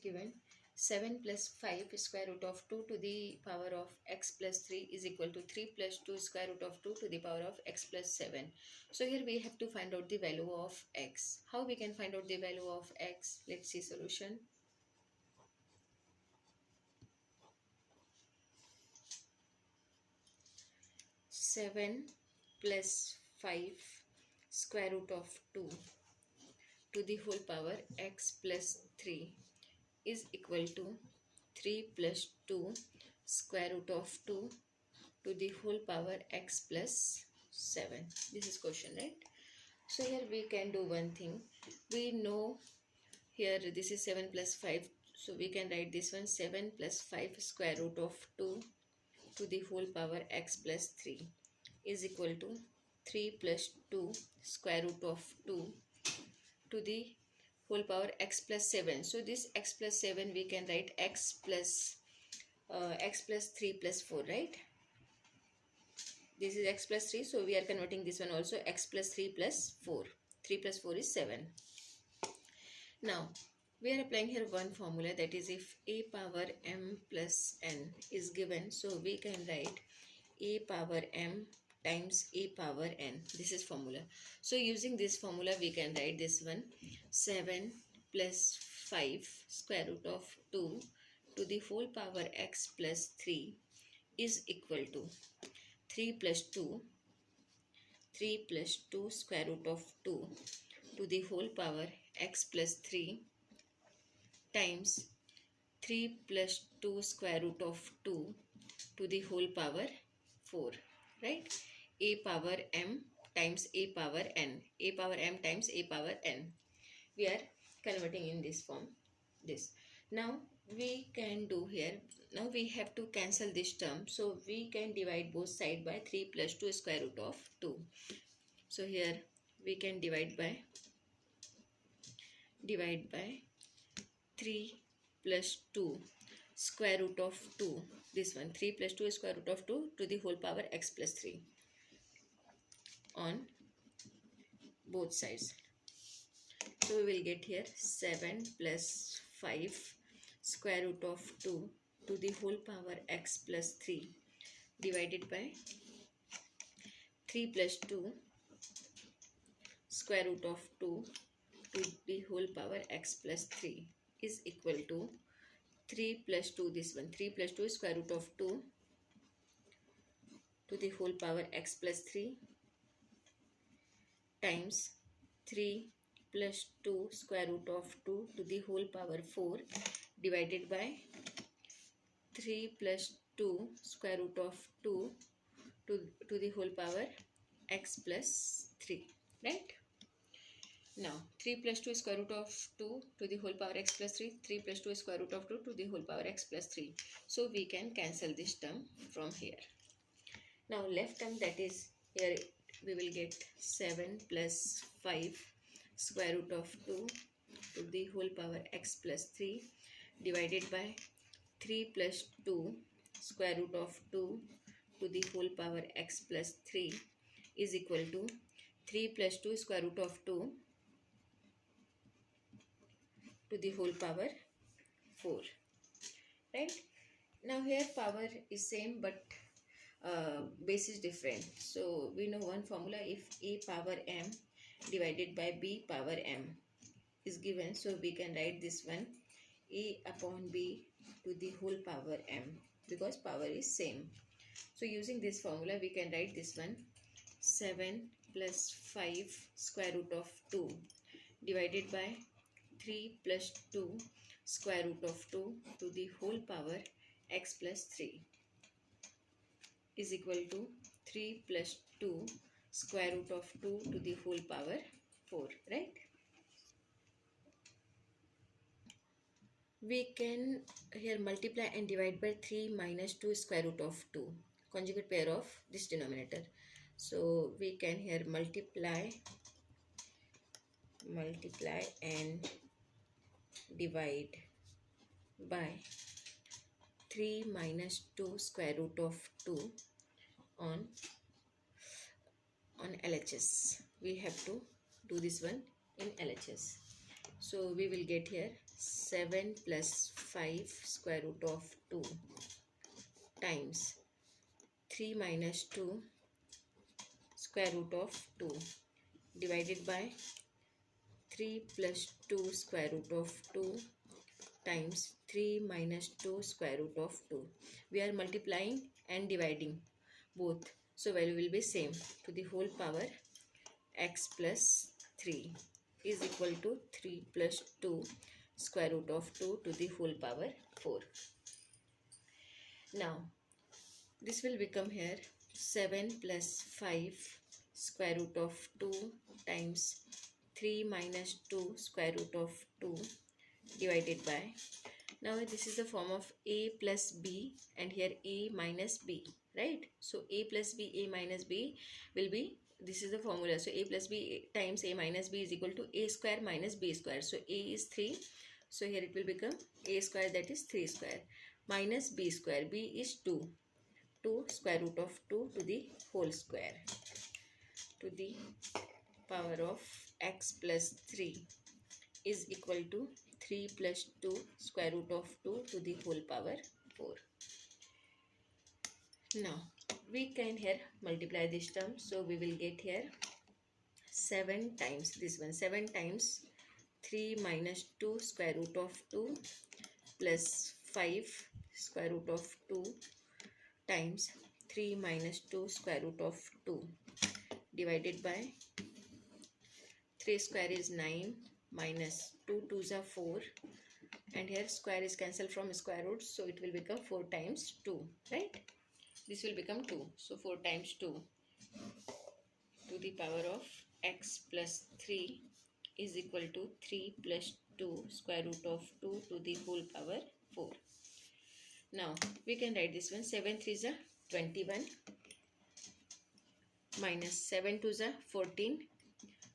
given 7 plus 5 square root of 2 to the power of x plus 3 is equal to 3 plus 2 square root of 2 to the power of x plus 7. So here we have to find out the value of x. How we can find out the value of x? Let's see solution. Seven plus 5 square root of 2 to the whole power x plus 3 is equal to 3 plus 2 square root of 2 to the whole power x plus 7. This is question, right? So here we can do one thing. We know here this is 7 plus 5. So we can write this one 7 plus 5 square root of 2 to the whole power x plus 3 is equal to 3 plus 2 square root of 2 to the whole power x plus 7. So this x plus 7 we can write x plus 3 plus 4, right? This is x plus 3, so we are converting this one also x plus 3 plus 4. 3 plus 4 is 7. Now we are applying here one formula, that is if a power m plus n is given, so we can write a power m times a power n. This is formula. So using this formula we can write this one 7 plus 5 square root of 2 to the whole power x plus 3 is equal to 3 plus 2 square root of 2 to the whole power x plus 3 times 3 plus 2 square root of 2 to the whole power 4, right? A power m times a power n. A power m times a power n. We are converting in this form. This. Now we can do here. Now we have to cancel this term. So we can divide both sides by 3 plus 2 square root of 2. So here we can divide by 3 plus 2 square root of 2. This one 3 plus 2 square root of 2 to the whole power x plus 3 on both sides. So we will get here 7 plus 5 square root of 2 to the whole power x plus 3 divided by 3 plus 2 square root of 2 to the whole power x plus 3 is equal to 3 plus 2, this one 3 plus 2 square root of 2 to the whole power x plus 3 times 3 plus 2 square root of 2 to the whole power 4 divided by 3 plus 2 square root of 2 to the whole power x plus 3, right? Now 3 plus 2 square root of 2 to the whole power x plus 3, 3 plus 2 square root of 2 to the whole power x plus 3. So we can cancel this term from here. Now left term, that is here we will get 7 plus 5 square root of 2 to the whole power x plus 3 divided by 3 plus 2 square root of 2 to the whole power x plus 3 is equal to 3 plus 2 square root of 2 to the whole power 4, right? Now here power is same but base is different. So we know one formula, if a power m divided by b power m is given, so we can write this one a upon b to the whole power m, because power is same. So using this formula we can write this one 7 plus 5 square root of 2 divided by 3 plus 2 square root of 2 to the whole power x plus 3 is equal to 3 plus 2 square root of 2 to the whole power 4, right? We can here multiply and divide by 3 minus 2 square root of 2, conjugate pair of this denominator. So we can here multiply and divide by 3 minus 2 square root of 2 on LHS. We have to do this one in LHS. So we will get here 7 plus 5 square root of 2 times 3 minus 2 square root of 2 divided by 3 plus 2 square root of 2 times 3 minus 2 square root of 2. We are multiplying and dividing both, so value will be same. To the whole power x plus 3 is equal to 3 plus 2 square root of 2 to the whole power 4. Now this will become here 7 plus 5 square root of 2 times 3 minus 2 square root of 2 divided by, now this is the form of a plus b and here a minus b, right? So a plus b, a minus b will be, this is the formula. So a plus b times a minus b is equal to a square minus b square. So a is 3, so here it will become a square, that is 3 square, minus b square, b is 2, 2 square root of 2 to the whole square to the power of x plus 3 is equal to 3 plus 2 square root of 2 to the whole power 4. Now we can here multiply this term, so we will get here 7 times this one, 7 times 3 minus 2 square root of 2 plus 5 square root of 2 times 3 minus 2 square root of 2 divided by 3 square is 9 minus 2 2s are 4 and here square is cancelled from square root, so it will become 4 times 2, right? This will become 2, so 4 times 2 to the power of x plus 3 is equal to 3 plus 2 square root of 2 to the whole power 4. Now we can write this one, 7 3s are 21 minus 7 2s are 14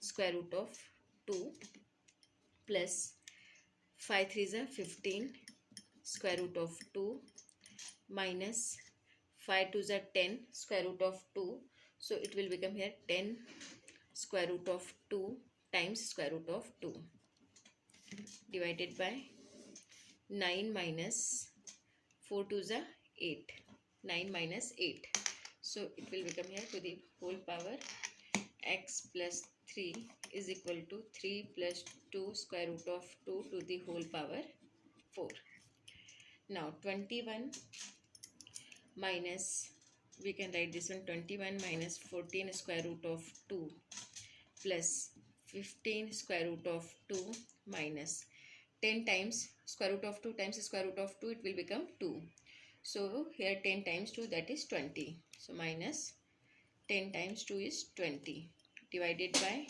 square root of 2 plus 5 3s are 15 square root of 2 minus 5 2s are 10 square root of 2, so it will become here 10 square root of 2 times square root of 2 divided by 9 minus 4 2s are 8, 9 minus 8, so it will become here to the whole power x plus 3 is equal to 3 plus 2 square root of 2 to the whole power 4. Now 21 minus, we can write this one, 21 minus 14 square root of 2 plus 15 square root of 2 minus 10 times square root of 2 times square root of 2, it will become 2. So here 10 times 2, that is 20. So minus 10 times 2 is 20 divided by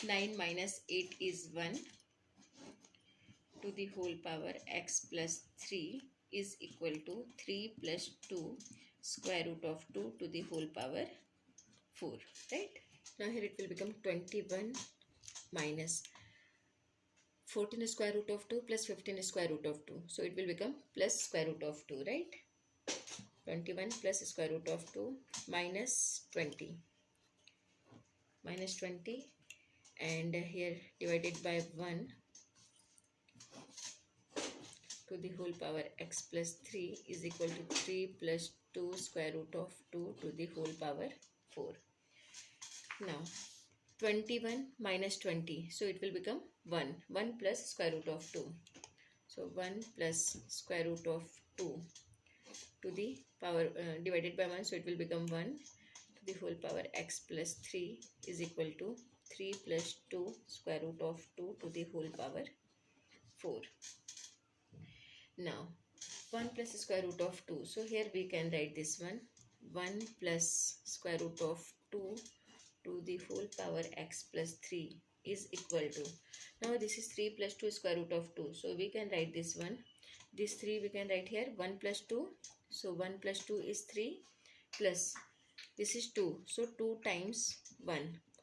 9 minus 8 is 1 to the whole power x plus 3 is equal to 3 plus 2 square root of 2 to the whole power 4, right? Now here it will become 21 minus 14 square root of 2 plus 15 square root of 2. So it will become plus square root of 2, right? 21 plus square root of 2 minus 20. Minus 20 and here divided by 1 to the whole power x plus 3 is equal to 3 plus 2 square root of 2 to the whole power 4. Now 21 minus 20, so it will become 1 plus square root of 2. So 1 plus square root of 2 to the power divided by 1, so it will become 1 to the whole power x plus 3 is equal to 3 plus 2 square root of 2 to the whole power 4. Now 1 plus square root of 2, so here we can write this one, 1 plus square root of 2 to the whole power x plus 3 is equal to, now this is 3 plus 2 square root of 2, so we can write this one, this 3 we can write here 1 plus 2, so 1 plus 2 is 3 plus this is 2, so 2 times 1,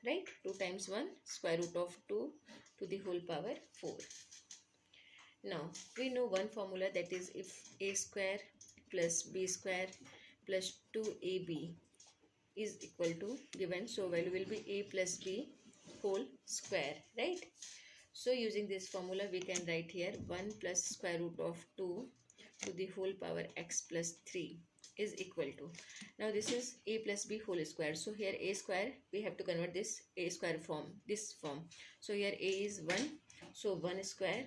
right? 2 times 1 square root of 2 to the whole power 4. Now we know one formula, that is if a square plus b square plus 2ab is equal to given, so value will be a plus b whole square, right? So using this formula we can write here 1 plus square root of 2 to the whole power x plus 3 is equal to, now this is a plus b whole square, so here a square we have to convert this a square form, this form. So here a is 1, so 1 square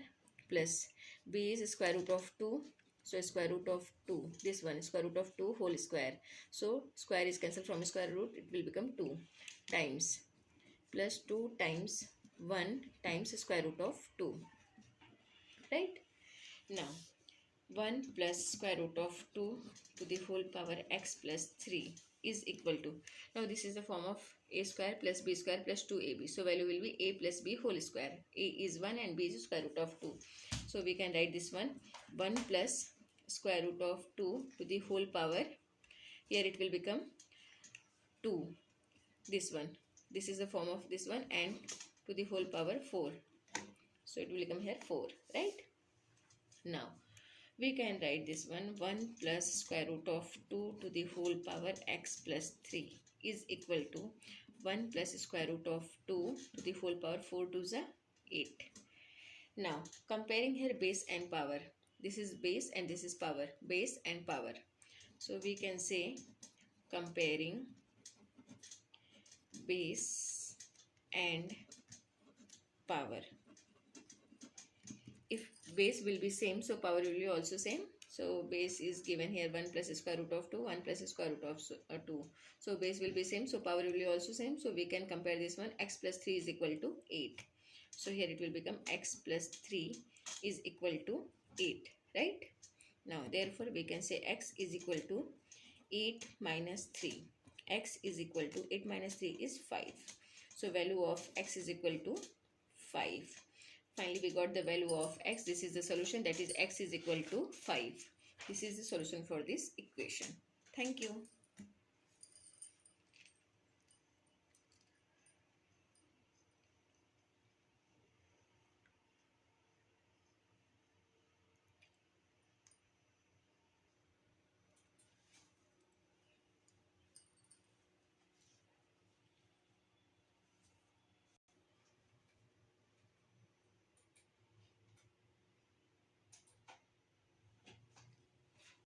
plus b is square root of 2, so square root of 2, this one square root of 2 whole square, so square is cancelled from square root, it will become 2 times plus 2 times 1 times square root of 2, right? Now 1 plus square root of 2 to the whole power x plus 3 is equal to, now this is the form of a square plus b square plus 2ab, so value will be a plus b whole square, a is 1 and b is square root of 2, so we can write this one 1 plus square root of 2 to the whole power, here it will become 2, this one, this is the form of this one, and to the whole power 4, so it will become here 4, right? Now we can write this one 1 plus square root of 2 to the whole power x plus 3 is equal to 1 plus square root of 2 to the whole power 4 to the 8. Now comparing here base and power, this is base and this is power, base and power, so we can say comparing base and power. If base will be same, so power will be also same. So base is given here 1 plus square root of 2, 1 plus square root of 2. So base will be same, so power will be also same. So we can compare this one, x plus 3 is equal to 8. So here it will become x plus 3 is equal to 8, right? Now therefore we can say x is equal to 8 minus 3. X is equal to 8 minus 3 is 5. So value of x is equal to 5. Finally, we got the value of x. This is the solution, that is x is equal to 5. This is the solution for this equation. Thank you.